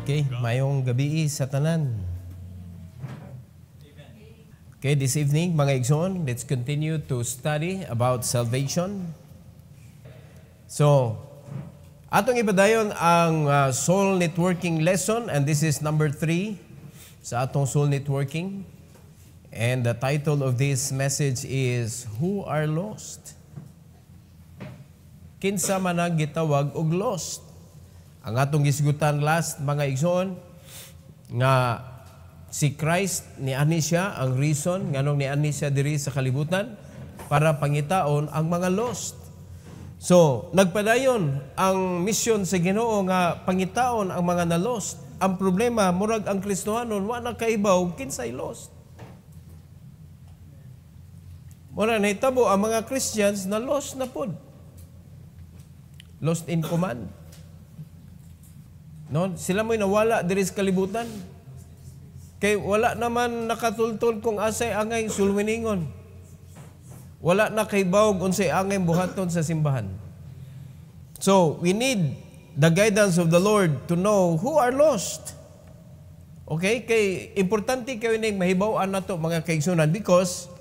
Okay, mayong gabi sa tanan. Okay, this evening, mga igsoon, let's continue to study about salvation. So, atong ipadayon ang soul networking lesson, and this is number 3 sa atong soul networking. And the title of this message is, Who Are Lost? Kinsa man ang gitawag og lost? Ang atong gisgutan last, mga igsoon, nga si Christ ni ani siya ang reason nganong ni ani siya diri sa kalibutan para pangitaon ang mga lost. So, nagpadayon ang mission sa Ginoo nga pangitaon ang mga na lost. Ang problema, murag ang Kristohanon wa na kaibaw kinsay lost. Mura nahitabo ang mga Christians na lost na pod. Lost in command. No, sila mo'y nawala diri sa kalibutan. Kay wala naman nakatultol kung asay angay sulwiningon. Wala na kay bawog unsay angay buhaton sa simbahan. So, we need the guidance of the Lord to know who are lost. Okay? Kay importante kayo ning mahibaw-an nato mga kaigsunan, because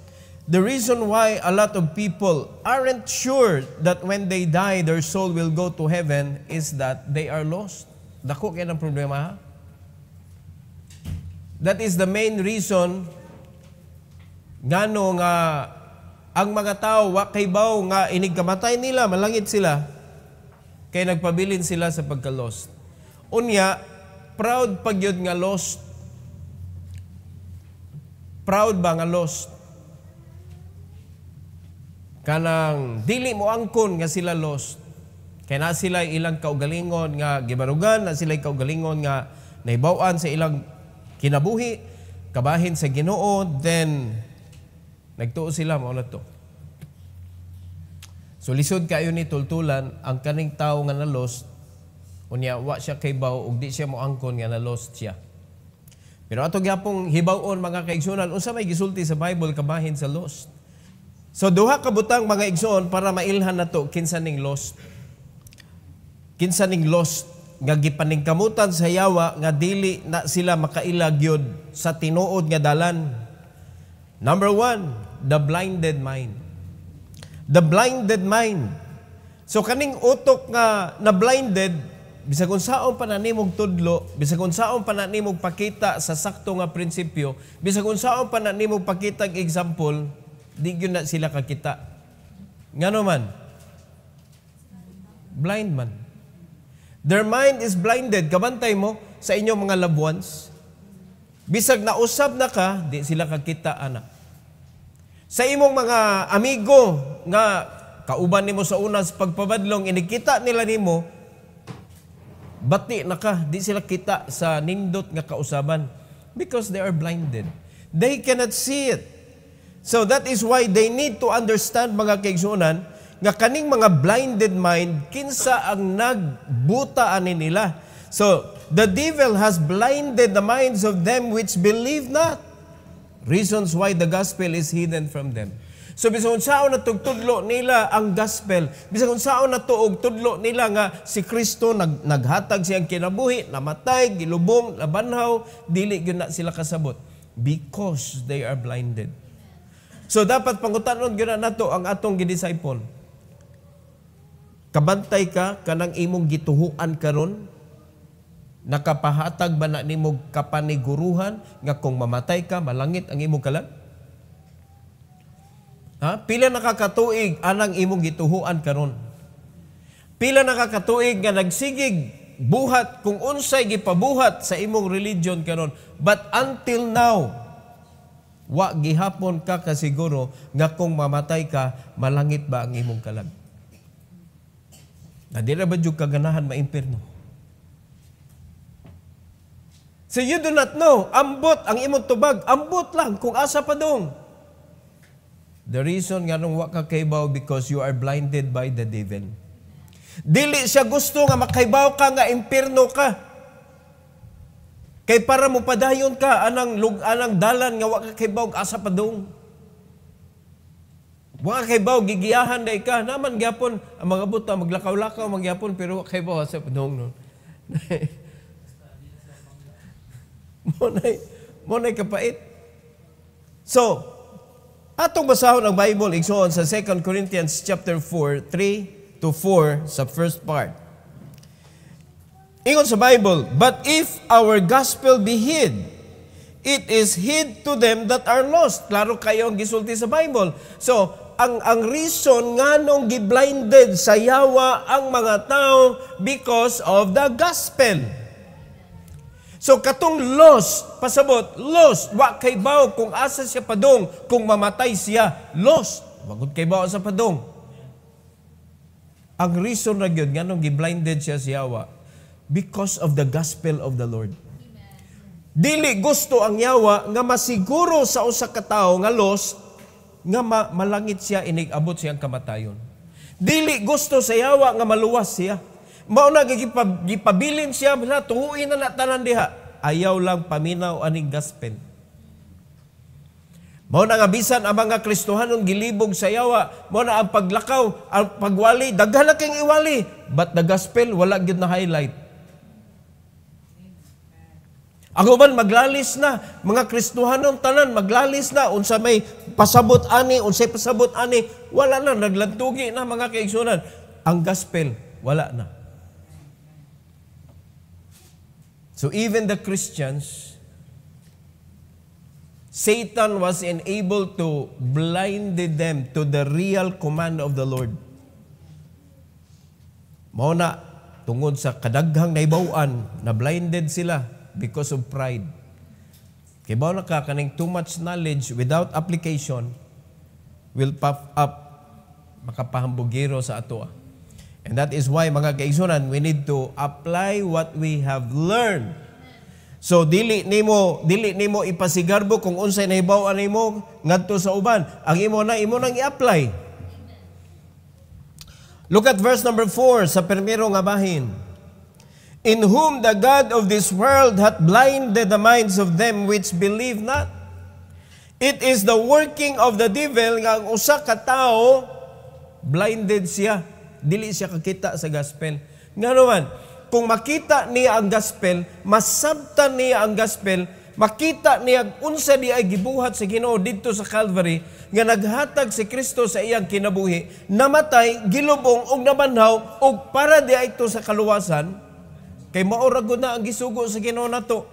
the reason why a lot of people aren't sure that when they die their soul will go to heaven is that they are lost. Dako kaya ng problema, ha? That is the main reason ngano nga ang mga tao wa kay baw nga inig kamatay nila, malangit sila, kay nagpabilin sila sa pagka-lost. Unya, proud pag yun nga lost. Proud ba nga lost? Kanang dili mo angkon nga sila lost. Kaya na sila ilang kaugalingon nga gibarugan, na sila kaugalingon nga nahibawan sa ilang kinabuhi, kabahin sa Ginoo, then nagtuo sila mao na to. So lisod kayo ni tultulan ang kaning tawo nga na lost, unya wa siya kay baw ug di siya mo angkon nga na lost siya. Pero ato gyapong hibaw-on mga kaigsunan, unsa may gisulti sa Bible kabahin sa lost. So duha ka butang mga igsoon para mailhan nato kinsa ning lost. Kinsa ning lost nga gipaningkamutan sa yawa nga dili na sila makailag yod sa tinuod nga dalan. Number 1, the blinded mind. The blinded mind. So kaning utok nga na blinded, bisag unsaon pa na nimog tudlo, bisag unsaon pa na nimog pakita sa sakto nga prinsipyo, bisag unsaon pa na nimog pakita og example, di gyud na sila kakita. Ngano man? Blind man. Their mind is blinded. Kabantay mo sa inyong mga loved ones. Bisag nausab na ka, di sila kakita, anak. Sa imong mga amigo nga kauban nimo sa unas pagpabadlong, inikita nila nimo, bati na ka, di sila kita sa nindot nga kausaban. Because they are blinded. They cannot see it. So that is why they need to understand, mga kaigsunan, nga kaning mga blinded mind, kinsa ang nagbuta ani nila. So, the devil has blinded the minds of them which believe not. Reasons why the gospel is hidden from them. So, bisag unsaon na tudlo nila ang gospel, bisag unsaon na tuog tudlo nila nga si Kristo naghatag siyang kinabuhi, namatay, gilubong, labanhaw, dili gyud na sila kasabot. Because they are blinded. So, dapat pangutanon gyud na nato ang atong gidisciple. Kabantay ka kanang imong gituhuan karon, nakapahatag ba na nimog kapaniguruhan nga kung mamatay ka malangit ang imong kalag? Ha? Pila nakakatuig anang imong gituhuan karon? Pila nakakatuig nga nagsigig buhat kung unsay gipabuhat sa imong religion karon, but until now wa gihapon ka kasiguro nga kung mamatay ka malangit ba ang imong kalag? Na di na ba yung kaganahan maimpirno? So you do not know. Ambot ang imong tubag. Ambot lang kung asa pa dong. The reason nga nung waka kaibaw because you are blinded by the devil. Dili siya gusto nga makaibaw ka nga impirno ka. Kay para mo padayon ka anang dalan nga waka kaibaw asa pa dong. Waka kaibaw gigiyahan day ka naman gyapon ang mga buta maglakaw-lakaw magyapon pero kaibaw asa pa dong. Monay kapait. So, atong basahon ang Bible igsoon sa 2 Corinthians chapter 4, 3 to 4 sa first part. Ingon sa Bible, but if our gospel be hid, it is hid to them that are lost. Klaro kayo ang gisulti sa Bible. So, ang reason nga nung giblinded sa yawa ang mga tao because of the gospel. So, katong lost, pasabot, lost, wa kay baw kung asa siya padong, kung mamatay siya, lost. Wagod kay baw sa padong. Ang reason na yun, nga nung giblinded siya sa yawa, because of the gospel of the Lord. Dili gusto ang yawa nga masiguro sa usa ka tawo nga lost nga malangit siya inig-abot siyang kamatayon. Dili gusto sa yawa nga maluwas siya. Mao na gipabilin siya na tuhuin na tanan diha. Ayaw lang paminaw aning gospel. Mao na nga bisan ang mga Kristohanon gilibog sa yawa, mao na ang paglakaw, ang pagwali, daghan na kang iwali, but the gospel wala gyud na highlight. Ako man maglalis na, mga Kristohanon tanan maglalis na, unsa may pasabot ani, unsay pasabot ani, wala na, naglantugi na mga kaigsunan. Ang gospel, wala na. So even the Christians, Satan was unable to blind them to the real command of the Lord. Mao na, tungod sa kadaghang naibaw-an, na blinded sila because of pride. Kaya ba na kaning too much knowledge without application will puff up, makapahambugiro sa ato. And that is why, mga kaigsunan, we need to apply what we have learned. So dili nimo ipasigarbo kung unsay nahibaw-an nimo ngadto sa uban. Ang imo nang i-apply. Look at verse number 4 sa primero nga bahin. In whom the God of this world hath blinded the minds of them which believe not. It is the working of the devil nga ang usa ka tawo blinded siya. Dili siya kakita sa gospel. Nga naman, kung makita niya ang gospel, masabtan niya ang gospel, makita niya unsa di ay gibuhat sa Ginoo didto sa Calvary, nga naghatag si Kristo sa iyang kinabuhi, namatay, gilubong og nabanhaw og para di ay ito sa kaluwasan. Kay maurago na ang gisugo sa Ginoo nato.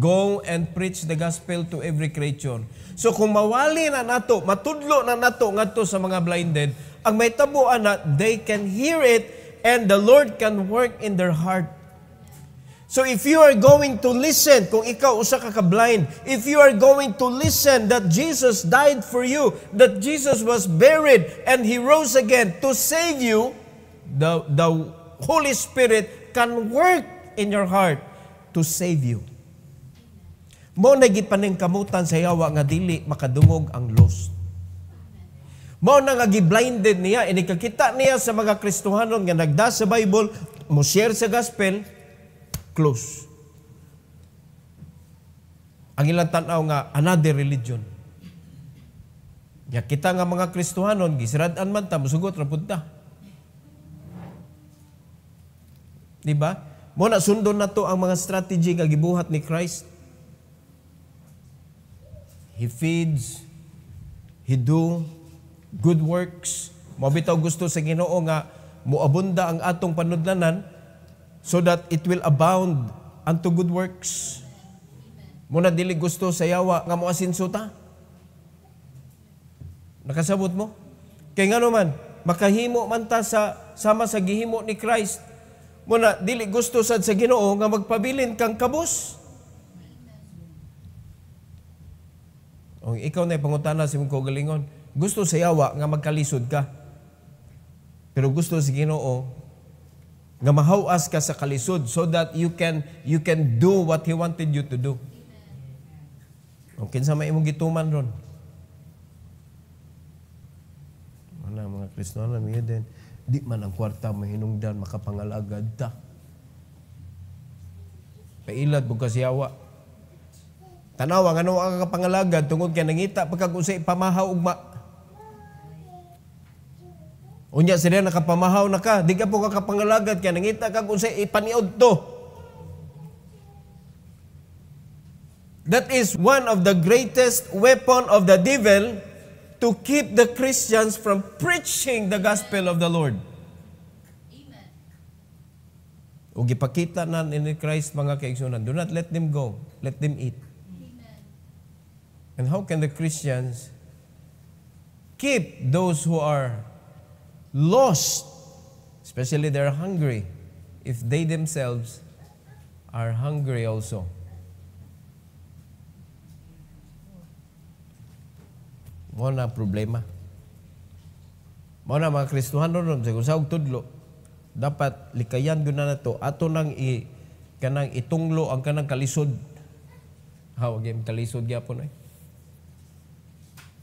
Go and preach the gospel to every creature. So kung mawali na nato, matudlo na nato ngadto sa mga blinded, ang may tabuan na they can hear it and the Lord can work in their heart. So if you are going to listen, kung ikaw usa ka blind, if you are going to listen that Jesus died for you, that Jesus was buried and He rose again to save you, the Holy Spirit can work in your heart to save you. Mo nagipaning kamutan sa yawa nga dili makadungog ang lost. Mo na nga gi-blinded niya, inikakita niya sa mga Kristohanon nga nagda sa Bible, mo share sa gospel, close. Ang ilang tanaw nga another religion. Ya kita nga mga Kristohanon gisirad-an man ta, musugot ra pud ta. Di ba? Mo na sundon na to ang mga strategy nga gibuhat ni Christ. He feeds, He do good works. Mabitaw gusto sa Ginoo nga muabunda ang atong panudlanan so that it will abound unto good works. Muna dili gusto sa yawa nga moasinso ta. Nakasabot mo? Kay nga naman, makahimo man ta sa sama sa gihimo ni Christ. Muna dili gusto sad sa Ginoo nga magpabilin kang kabus. O ikaw na pangutana sa imong kaugalingon, gusto sa yawa nga magkalisod ka. Pero gusto sa Ginoo nga mahawas ka sa kalisod so that you can do what He wanted you to do. O kinsa may imong gituman ron? Ana mga Kristiyano mi din. Di man ang kwarta mahinungdan makapangalagad ta. Pailad bukas yawa. Tanawa nga ano ang kapangalagad tungod kay nangita pagkag unsay pamahaw ugma. Unya sila nakapamahaw na ka, di ka po kapangalagad kay nangita kag unsay ipaniud to. That is one of the greatest weapon of the devil to keep the Christians from preaching the gospel of the Lord. Amen. O gipakita na ni Christ mga kaigsunan, do not let them go, let them eat. Amen. And how can the Christians keep those who are lost, especially they're hungry, if they themselves are hungry also? Mo na problema. Mo na mga Kristohano ron sa usag tudlo. Dapat likayan gyud na nato ato nang kanang itunglo ang kanang kalisod. How game kalisod gyapon ay.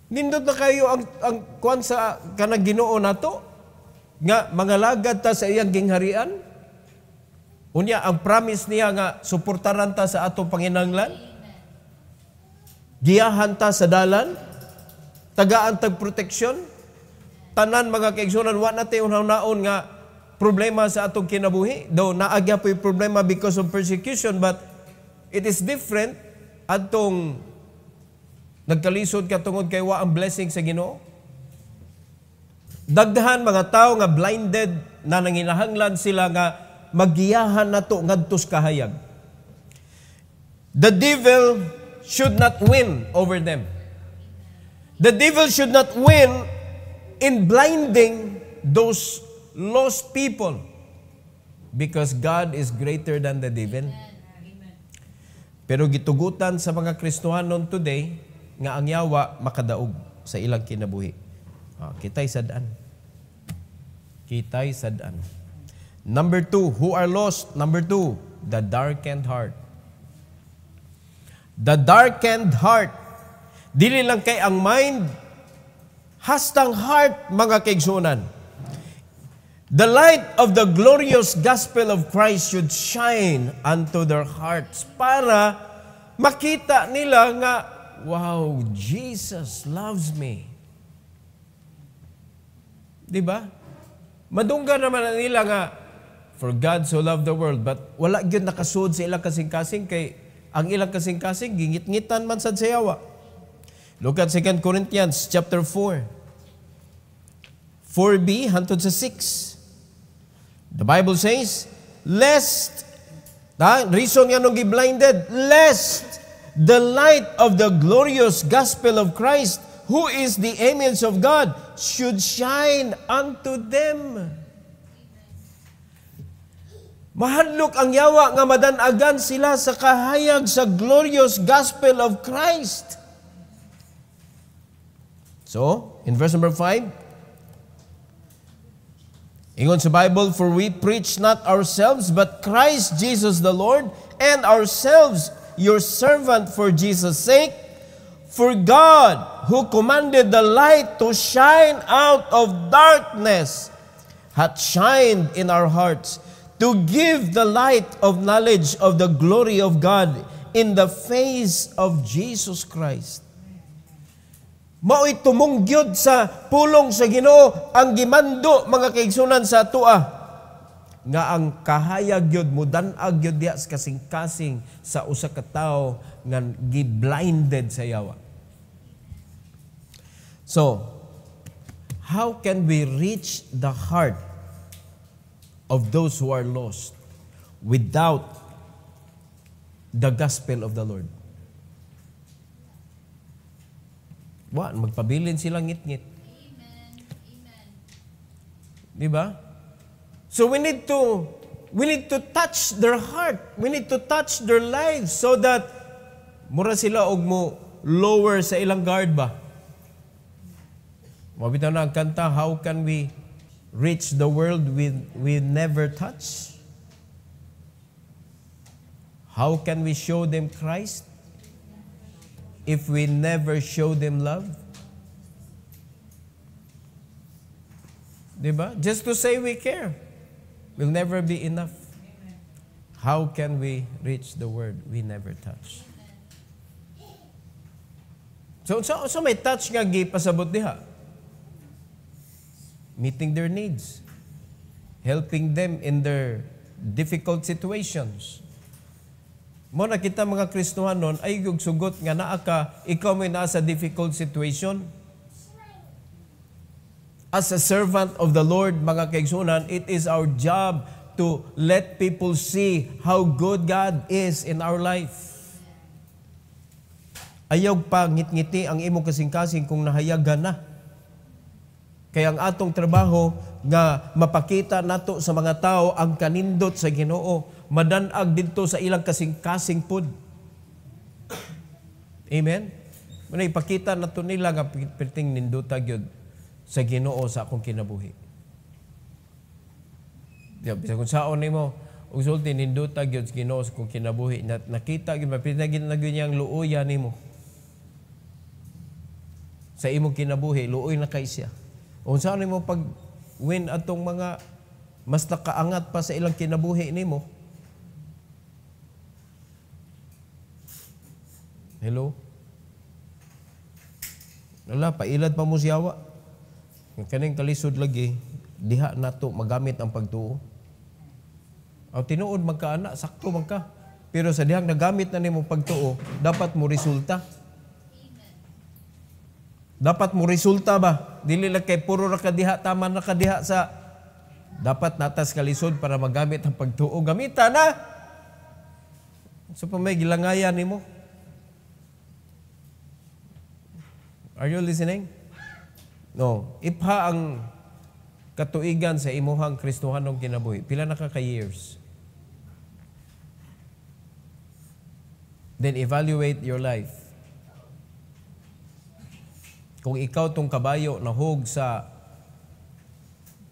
Nindot na kayo ang kuan sa kanang Ginoo nato nga mga lagad ta sa iyang gingharian. Unya ang promise niya nga suportaran ta sa atong panginahanglan. Giyahan ta sa dalan. Tagaan tag proteksyon. Tanan mga kaigsunan, wa natin unhaw-naon nga problema sa atong kinabuhi. Though naagya po yung problema because of persecution, but it is different atong nagkalisod ka tungod kay wa ang blessing sa Ginoo. Dagdahan mga tao nga blinded na nanginahanglan sila nga magiyahan nato ngadto sa kahayag. The devil should not win over them. The devil should not win in blinding those lost people because God is greater than the devil. Pero gitugutan sa mga Kristohanon today nga ang yawa makadaog sa ilang kinabuhi. Kitay sadaan. Kitay sadaan. Number 2, who are lost? Number 2, the darkened heart. The darkened heart. Dili lang kay ang mind, hastang heart, mga kaigsunan. The light of the glorious gospel of Christ should shine unto their hearts para makita nila nga, wow, Jesus loves me. Diba? Madunggan naman nila nga, for God so loved the world, but wala gyud nakasud sa ilang kasing-kasing kay ang ilang kasing-kasing gingit-ngitan man sad sa yawa. Look at 2 Corinthians chapter 4. 4b hantod sa 6. The Bible says, lest, reason nga nung gi-blinded, lest the light of the glorious gospel of Christ, who is the image of God, should shine unto them. Mahadlok ang yawa nga madanagan sila sa kahayag sa glorious gospel of Christ. So, in verse number 5, ingon sa Bible, for we preach not ourselves, but Christ Jesus the Lord, and ourselves your servant for Jesus' sake. For God, who commanded the light to shine out of darkness, hath shined in our hearts, to give the light of knowledge of the glory of God in the face of Jesus Christ. Mao'y tumungyod sa pulong sa Ginoo ang gimando mga kaigsunan sa atua nga ang kahayag yod mudan-ag yod diha sa kasing-kasing sa usa ka tawo nga gi-blinded sa yawa. So, how can we reach the heart of those who are lost without the gospel of the Lord? Magpabilin silang ngit-ngit. Amen. Amen. Diba? So we need to touch their heart. We need to touch their lives so that mura sila og mo lower sa ilang guard ba? Mabitaw na ang kanta, how can we reach the world we never touch? How can we show them Christ if we never show them love? Diba? Just to say we care will never be enough. How can we reach the word we never touch? So may touch nga gipasabot diha. Meeting their needs. Helping them in their difficult situations. Mo na kita mga Kristohanon ay yung sugot nga naa ka, ikaw may nasa difficult situation. As a servant of the Lord, mga kaigsunan, it is our job to let people see how good God is in our life. Ayaw pa ngit-ngiti ang imong kasing-kasing kung nahayagan na. Kaya ang atong trabaho nga mapakita nato sa mga tao ang kanindot sa Ginoo, madanag dito sa ilang kasing-kasing pud. Amen? Muna ipakita nato nila nga perting nindota gyud sa Ginoo sa akong kinabuhi. Bisa kung saon nimo, ug sulti nindota gyud sa Ginoo sa akong kinabuhi, nakita gyud mapinagin na gyud niyang luoya nimo. Sa imong kinabuhi, luoy na kay siya. O saan mo pag-win atong mga mas nakaangat pa sa ilang kinabuhi nimo? Hello? Wala, pailad pa mo siyawa. Kaning kalisod lagi, diha na to magamit ang pagtuo. O tinuod magkaana, sakto magka. Pero sa dihang nagamit na nimo pagtuo, dapat mo resulta. Dapat mo resulta ba? Dili lang kay puro nakadiha, tama nakadiha sa dapat natas kalisod para magamit ang pagtuo. Gamita na! So pa may gilangayan nimo. Are you listening? No. Ipha ang katuigan sa imuhang Kristohanong kinabuhi. Pila na ka years? Then evaluate your life. Kung ikaw tong kabayo na hug sa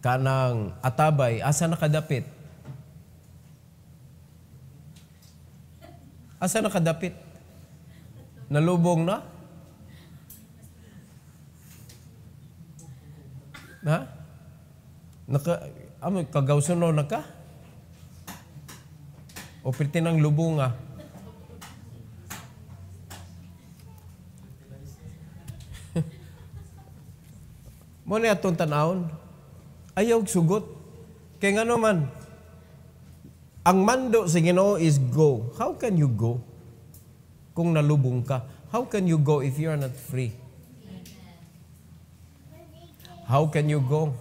kanang atabay, asa nakadapit? Asa nakadapit? Nalubong na? Ha? Kagawsuno na ka? O pertinang lubong nga? Mo ni atong tanawon, ayaw sugot. Kaya nga naman, ang mando sa Ginoo is go. How can you go kung nalubong ka? How can you go if you are not free? How can you go?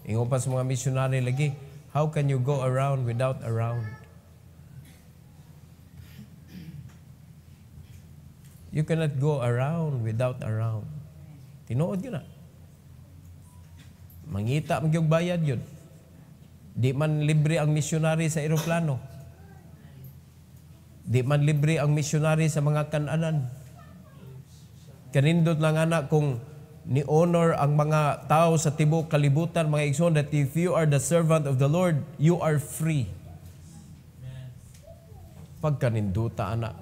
Ingo pa sa mga missionary lagi, how can you go around without around? You cannot go around without around. Tinuod yun na. Mangita magyog bayad yun. Di man libre ang missionary sa eroplano. Di man libre ang missionary sa mga kananan. Kanindot lang anak kung ni-honor ang mga tao sa tibok kalibutan, mga igsoon, that if you are the servant of the Lord, you are free. Pagkaninduta anak.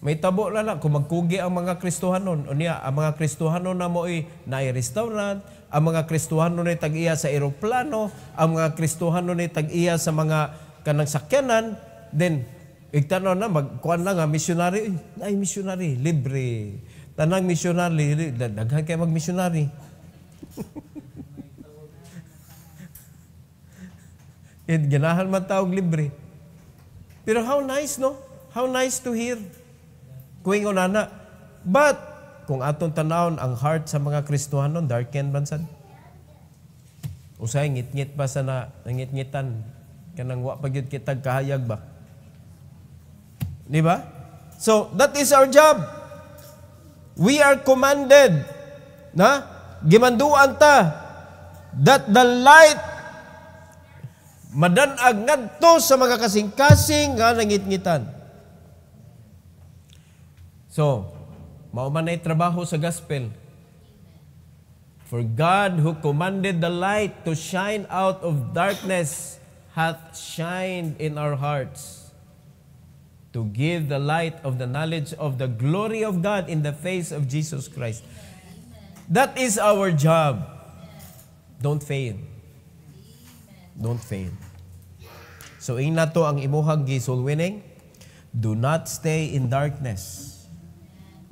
May tabo na kung magkugi ang mga Kristohanon. O niya, ang mga Kristohanon na mo ay na-restaurant, ang mga Kristohanon ay tag-iya sa eroplano, ang mga Kristohanon ay tag-iya sa mga kanang sakyanan, then, igtanaw na, magkuhan na nga, missionary, ay missionary, libre. Tanang missionary, daghan kayo mag-missionary. Ganahan man tawag libre. Pero how nice, no? How nice to hear. Kuingon na. But, kung atong tanawon ang heart sa mga Kristohanon, darken bansan. Usay, ngit-ngit pa sa nangit-ngitan. Kanang wa pagyud kitag kahayag ba? Di ba? So, that is our job. We are commanded, na? Gimanduan ta, that the light madanag ngadto sa mga kasing-kasing nga nangit-ngitan. So, mauman ay trabaho sa gospel. For God who commanded the light to shine out of darkness hath shined in our hearts to give the light of the knowledge of the glory of God in the face of Jesus Christ. That is our job. Don't fail. Don't fail. So, ina to ang imuhang soul winning. Do not stay in darkness.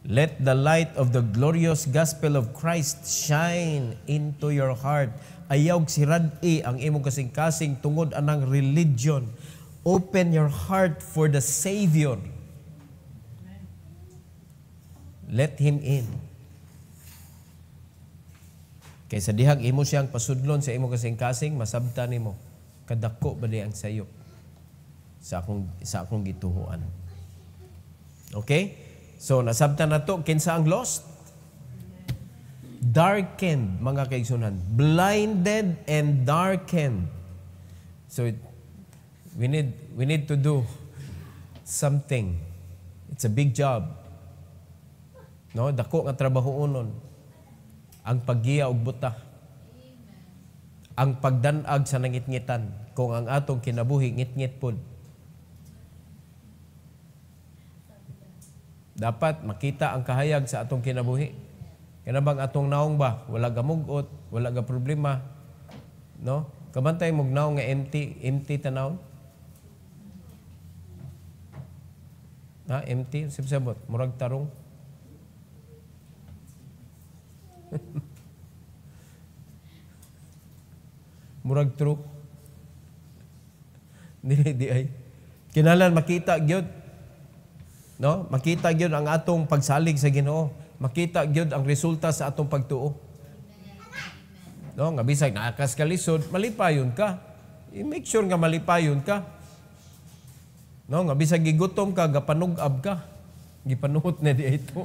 Let the light of the glorious gospel of Christ shine into your heart. Ayaw sirad-i ang imong kasing-kasing tungod anang religion. Open your heart for the Savior. Let Him in. Kay sa dihag imo siyang pasudlon sa imo kasing-kasing, masabtan nimo kadako ba di ang sayop sa akong gituhuan. Okay? So nasabtan nato kinsa ang lost? Darkened, mga kaigsunan. Blinded and darkened. So we need to do something. It's a big job. No, dako nga trabaho unon. Ang paggiya og buta. Ang pagdanag sa nangitngitan kung ang atong kinabuhi ngitngit pod. Dapat makita ang kahayag sa atong kinabuhi. Kaya bang atong naong ba wala ga mugot, wala ga problema. No? Kabantay mog naong nga empty tanaw. Na empty sibsabot, murag tarong. Murag true. Di ay. Kinahanglan makita gyud. No? Makita gyud ang atong pagsalig sa Ginoo. Makita gyud ang resulta sa atong pagtuo. No, nga bisag naakas ka lisod, malipayon ka. I-make sure nga malipayon ka. No, nga bisag gigutom ka, gapanugab ka. Gipanuhot na di ito.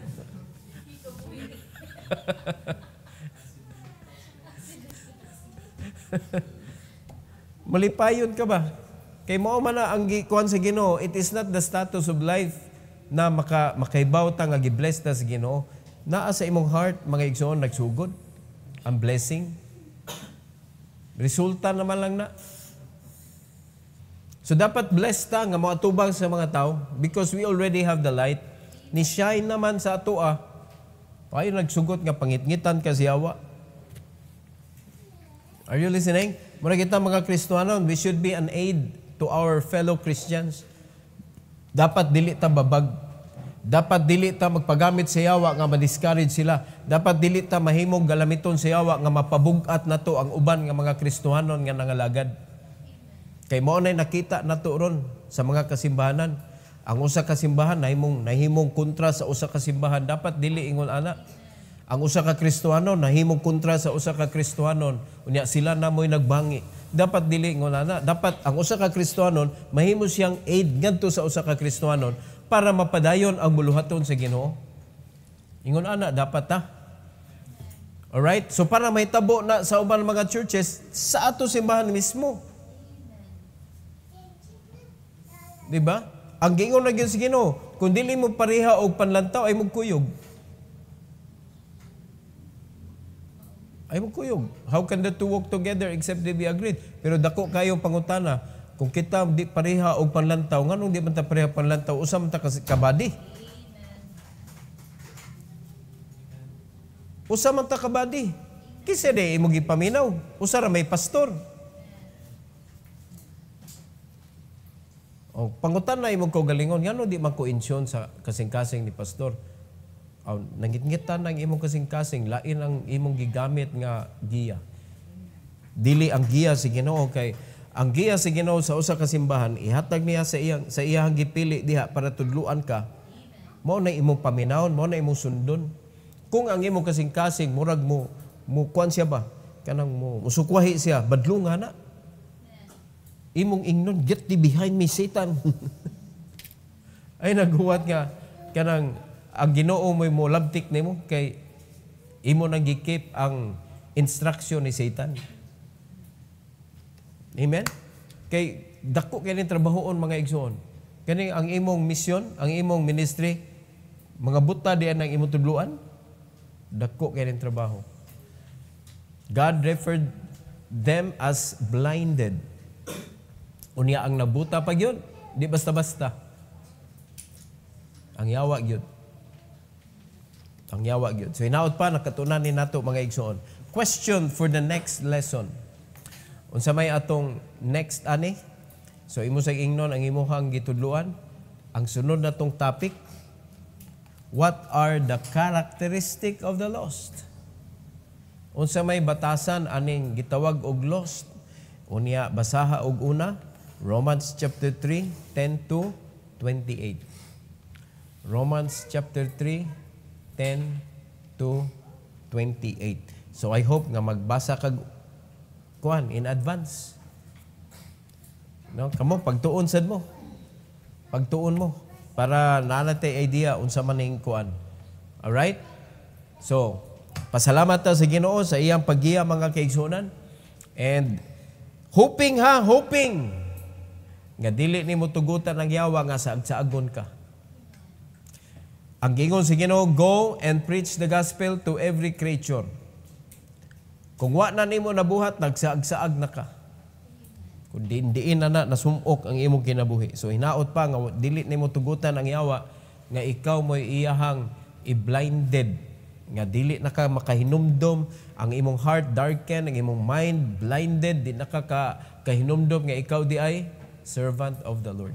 Malipayon ka ba? Kay mao man na ang gikuan sa Ginoo, it is not the status of life na makaibaw ta nga gi-bless ta sa Ginoo. Naa sa imong heart mga igsoon nagsugod ang blessing. Resulta naman lang na. So dapat blessed ta nga moatubang sa mga tao because we already have the light. Ni shine naman sa atoa. Ay nagsugot nga pangitngitan ka siyawa. Are you listening? Mura kita mga Kristiyano, we should be an aid to our fellow Christians. Dapat dili ta babag. Dapat dili ta magpagamit sa yawa nga ma-discourage sila. Dapat dili ta mahimong galamiton sa yawa nga mapabugat nato ang uban nga mga Kristohanon nga nangalagad. Kay mao nay nakita nato ron sa mga kasimbahanan. Ang usa ka simbahan nahimong kontra sa usa ka simbahan. Dapat dili ingon ana. Ang usa ka Kristohanon nahimong kontra sa usa ka Kristohanon. Unya sila na mo'y nagbangi. Dapat dili ingon ana. Dapat ang usa ka Kristohanon mahimo siyang aid ngadto sa usa ka Kristohanon para mapadayon ang buluhaton sa Ginoo. Ingon ana dapat ta. Alright? So para may tabo na sa uban mga churches sa ato simbahan mismo. Di ba? Ang gingon na gyud sa Ginoo, kung dili mo pareha og panlantaw ay magkuyog. Ay magkuyog. How can the two walk together except they be agreed? Pero dako kayo pangutana, kung kita di pareha og panlantaw, nganong di man ta pareha panlantaw, usa man ta kabadi. Usa man ta kabadi. Kisa di imo gipaminaw, usa ra may pastor. O pangutan na imong kaugalingon, ngano di man ko insyon sa kasing-kasing ni pastor. Nangitngitan ang imong kasing-kasing, lain ang imong gigamit nga giya. Dili ang giya sa Ginoo kay ang giya sa Ginoo sa usa ka simbahan ihatag niya sa iyang gipili diha para tudluan ka. Mao na imong paminawon, mao na imong sundon. Kung ang imong kasing-kasing murag mo kuan siya ba? Kanang mo musukwahi siya, badlong na. Imong ingnon, get thee behind me, Satan. Ay naghuwat nga kanang ang Ginoo mo labtik nimo kay imo nang gikip ang instruction ni Satan. Amen? Kay dako kay trabahoon mga igsoon. Kani ang imong misyon, ang imong ministry, mga buta diyan ang imong tudluan, dako kay trabaho. God referred them as blinded. Unya ang nabuta pa gyud, di basta-basta. Ang yawa gyud. Ang yawa gyud. So hinaot pa nakatunan ni nato mga igsoon. Question for the next lesson. Unsa may atong next ani? So imo sa ingnon ang imong gitudluan. Ang sunod natong topic, what are the characteristic of the lost? Unsa may batasan aning gitawag og lost? Unya basaha og una, Romans chapter 3, 10 to 28. Romans chapter 3, 10 to 28. So I hope nga magbasa kag kuan in advance. No, kamo pagtuon sad mo. Pagtuon mo para nanatay idea unsa man ning kuan. All right? So, pasalamat ta sa Ginoo sa iyang paggiya mga kaigsunan. And hoping nga dili nimo tugutan ang yawa nga saag-saagon ka. Ang gingon sa Ginoo, go and preach the gospel to every creature. Kung wa na nimo nabuhat, nagsaag-saag na ka. Kung diin na nasumok ang imong kinabuhi. So hinaot pa nga dili nimo tugutan ang yawa nga ikaw mo'y iyahang i-blinded. Nga dili na ka makahinumdom, ang imong heart darken, ang imong mind blinded, di na ka kahinumdom nga ikaw di ay servant of the Lord.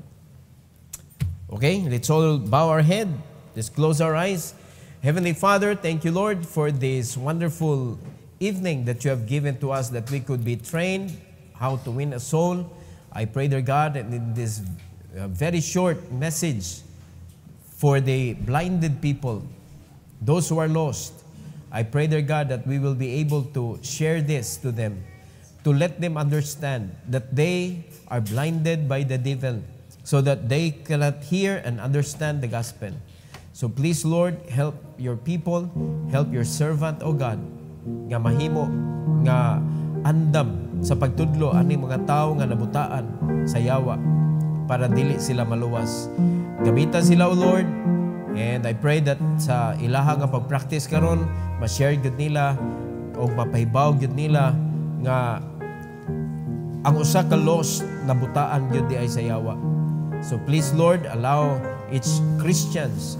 Okay, let's all bow our head. Let's close our eyes. Heavenly Father, thank you, Lord, for this wonderful evening that you have given to us that we could be trained how to win a soul. I pray, dear God, that in this very short message for the blinded people, those who are lost, I pray, dear God, that we will be able to share this to them, to let them understand that they are blinded by the devil so that they cannot hear and understand the gospel. So please, Lord, help your people, help your servant, O God, nga mahimo, nga andam sa pagtudlo ani mga tao nga nabutaan sa yawa para dili sila maluwas. Gamitan sila, O Lord, and I pray that sa ilaha nga pag-practice karon, ma-share gud nila o mapahibaw gud nila nga ang usa ka lost nabutaan gud di ay sa yawa. So please, Lord, allow each Christians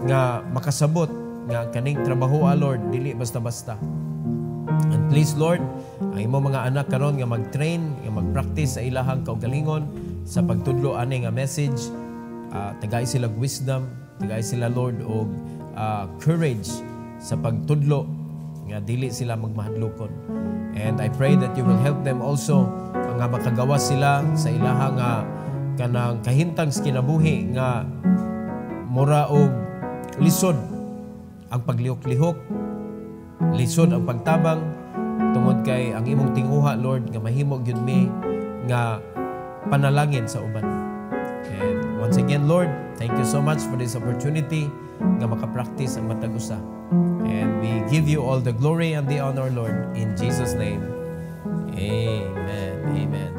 nga makasabot nga kaning trabaho, Lord, dili basta-basta. And please, Lord, ang imong mga anak karon nga mag-train, nga mag-practice sa ilahang kaugalingon sa pagtudlo ani nga message, tagay sila wisdom, tagay sila, Lord, og courage sa pagtudlo nga dili sila magmahadlokon. And I pray that you will help them also nga makagawa sila sa ilahang kanang kahintang kinabuhi nga mura og lisod ang paglihok-lihok, lisod ang pagtabang, tungod kay ang imong tinguha, Lord, nga mahimo gyud mi nga panalangin sa uban. And once again, Lord, thank you so much for this opportunity nga makapractice ang matag usa. And we give you all the glory and the honor, Lord, in Jesus' name. Amen. Amen.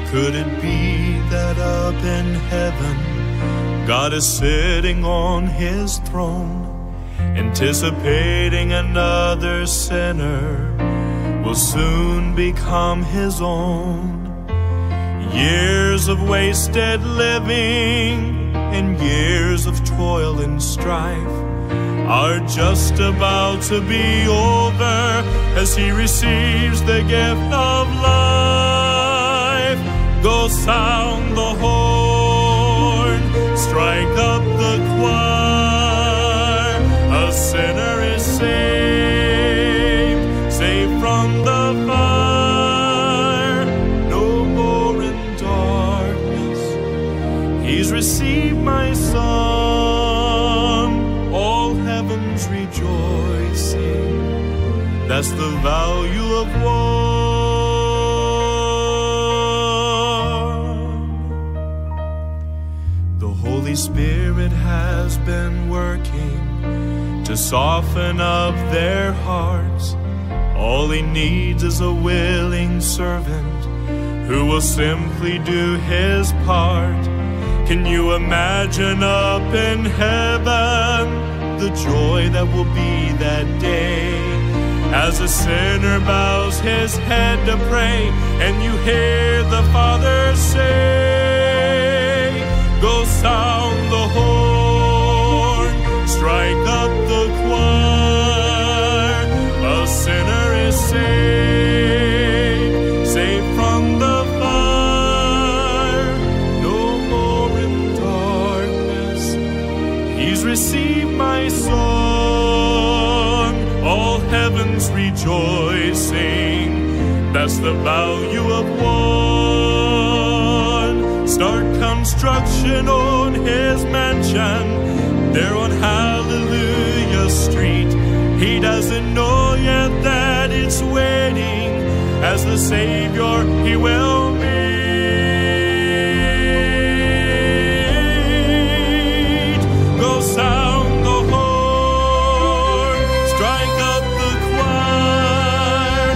Could it be that up in heaven, God is sitting on his throne, anticipating another sinner will soon become his own? Years of wasted living and years of toil and strife are just about to be over as he receives the gift of life. Go sound the horn, strike up the choir. A sinner is saved, saved from the fire. No more in darkness, he's received my son. All heaven's rejoicing, that's the value of one. Holy Spirit has been working to soften up their hearts. All he needs is a willing servant who will simply do his part. Can you imagine up in heaven the joy that will be that day as a sinner bows his head to pray and you hear the Father say, go sound the horn, strike up the choir. A sinner is saved, saved from the fire. No more in darkness, receive my song. All heaven's rejoicing. That's the value of one. Start construction on his mansion, there on Hallelujah Street. He doesn't know yet that it's waiting. As the Savior he will meet. Go sound the horn, strike up the choir.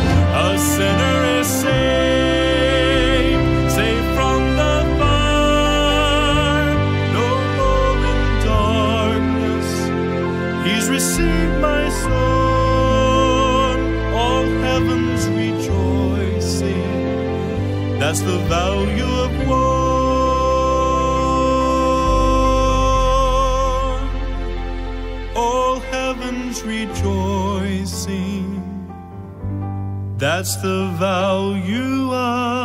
A sinner is saved, saved from the fire. No more in darkness, he's received my song. All heaven's rejoicing. That's the value of one. All heaven's rejoicing. That's the value of